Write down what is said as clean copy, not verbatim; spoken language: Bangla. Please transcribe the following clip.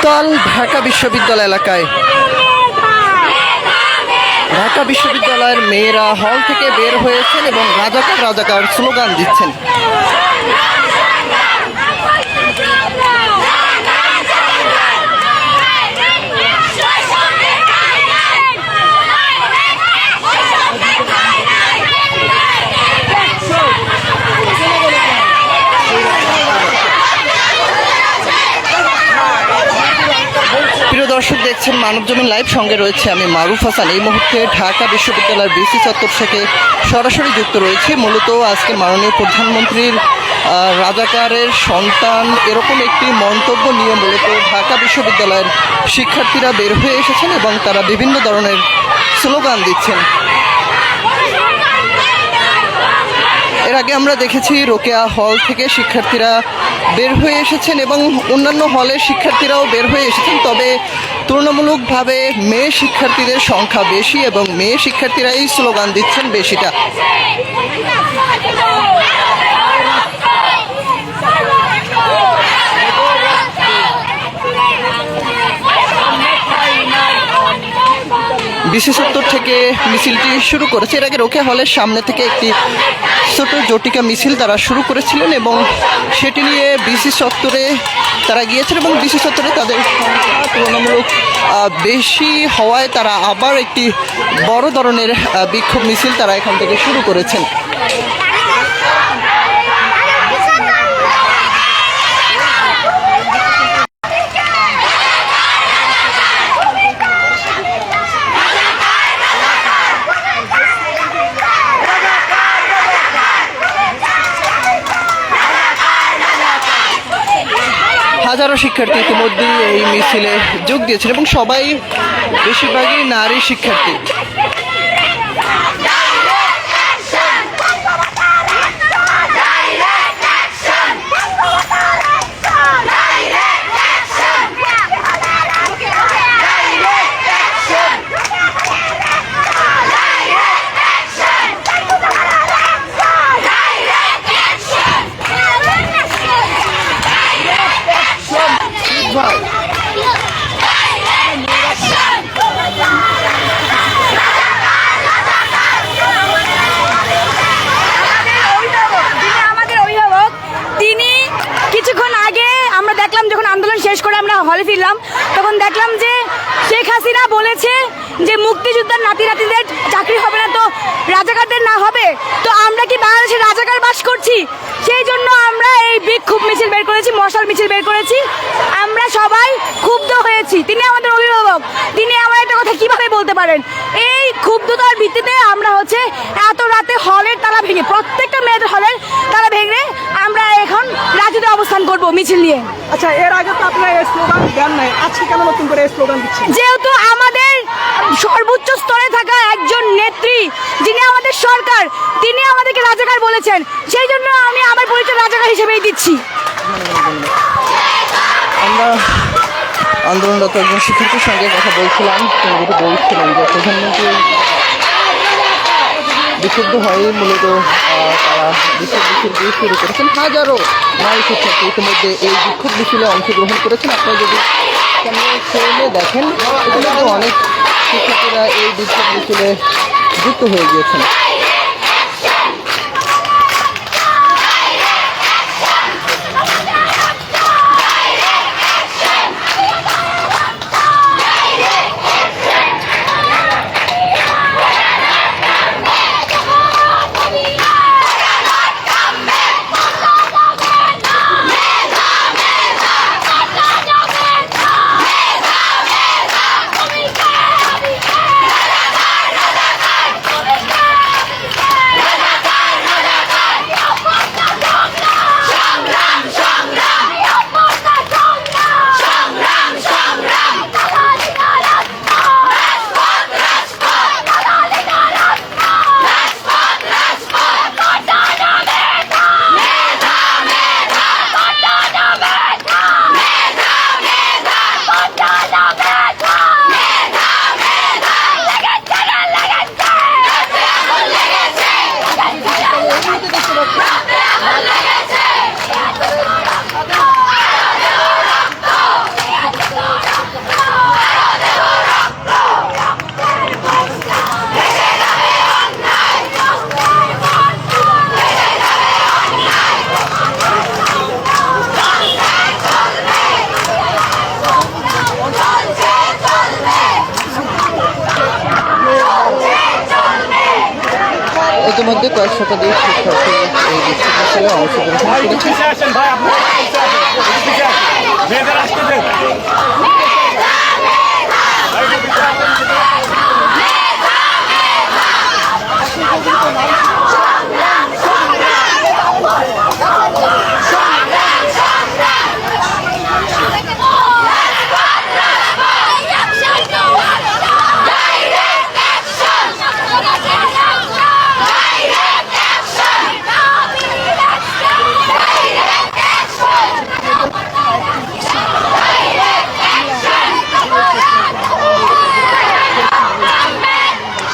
উত্তাল ঢাকা বিশ্ববিদ্যালয় এলাকায়। ঢাকা বিশ্ববিদ্যালয়ের মেয়েরা হল থেকে বের হয়েছেন এবং রাজাকার রাজাকার স্লোগান দিচ্ছেন। দর্শক দেখছেন মানবজমিন লাইভ, সঙ্গে রয়েছে আমি মারুফ হাসান। এই মুহূর্তে ঢাকা বিশ্ববিদ্যালয়ের বিসি চত্বর থেকে সরাসরি যুক্ত রয়েছে। মূলত আজকে মাননীয় প্রধানমন্ত্রীর রাজাকারের সন্তান এরকম একটি মন্তব্য নিয়ে মূলত ঢাকা বিশ্ববিদ্যালয়ের শিক্ষার্থীরা বের হয়ে এসেছেন এবং তারা বিভিন্ন ধরনের স্লোগান দিচ্ছেন। এর আগে আমরা দেখেছি রোকেয়া হল থেকে শিক্ষার্থীরা বের হয়ে এসেছেন এবং অন্যান্য হলের শিক্ষার্থীরাও বের হয়ে এসেছেন, তবে তুলনামূলকভাবে মেয়ে শিক্ষার্থীদের সংখ্যা বেশি এবং মেয়ে শিক্ষার্থীরাই স্লোগান দিচ্ছেন বেশিটা। বিসি চত্বর থেকে মিছিলটি শুরু করেছে। এর আগে রোকেয়া হলের সামনে থেকে একটি ছোট জটিকা মিছিল তারা শুরু করেছিলেন এবং সেটি নিয়ে বিসি চত্বরে তারা গিয়েছেন এবং বিসি চত্বরে তাদের সংখ্যা তুলনামূলক বেশি হওয়ায় তারা আবার একটি বড় ধরনের বিক্ষোভ মিছিল তারা এখান থেকে শুরু করেছেন। হাজারো শিক্ষার্থী ইতিমধ্যেই এই মিছিলে যোগ দিয়েছেন এবং সবাই বেশিরভাগই নারী শিক্ষার্থী। শেষ করে আমরা হলে ফিরলাম, তখন দেখলাম যে শেখ হাসিনা বলেছে যে মুক্তিযোদ্ধার নাতি নাতিদের চাকরি হবে না, তো রাজাকারদের না হবে। তো আমরা কি বাংলাদেশে রাজাকার বাস করছি? সেই জন্য আমরা এই বিক্ষোভ মিছিল বের করেছি, মশাল মিছিল বের করেছি। আমরা সবাই ক্ষুব্ধ হয়েছি। তিনি আমাদের অভিভাবক, তিনি আমার একটা কথা কিভাবে বলতে পারেন? এই ক্ষুব্ধতার ভিত্তিতে আমরা এত রাতে হলের তালা ভেঙে, প্রত্যেকটা মেয়েদের হলের তালা ভেঙে আমরা এখন রাজুতে অবস্থান করব মিছিল নিয়ে। আচ্ছা, এর আগে তো আপনারা এই স্লোগান দেন নাই, আজকে কেন নতুন করে এই স্লোগান দিচ্ছেন? যেহেতু আমাদের সর্বোচ্চ স্তরে থাকা একজন নেত্রী, যিনি আমাদের সরকার, তিনি আমাদেরকে রাজাকার বলেছেন, সেই জন্য আমি আমার পরিচয় রাজাকার হিসেবেই দিচ্ছি। আমরা আন্দোলনরত একজন শিক্ষার্থীর সঙ্গে কথা বলছিলাম, তিনি যেটা বলছিলেন যে প্রধানমন্ত্রী বিশুদ্ধ হয়ে মূলত তারা বিক্ষোভ মিছিলটি শুরু করেছেন। হাজারো নারী শিক্ষার্থী ইতিমধ্যে এই বিক্ষোভ মিছিলে অংশগ্রহণ করেছেন। আপনারা যদি সামনে দেখেন, ইতিমধ্যে অনেক শিক্ষার্থীরা এই বিক্ষোভ মিছিলে যুক্ত হয়ে গিয়েছেন। ইতিমধ্যে কয়েক শতাধিক শিক্ষার্থী এই বিক্ষোভ মিছিলে অংশগ্রহণ করেছে।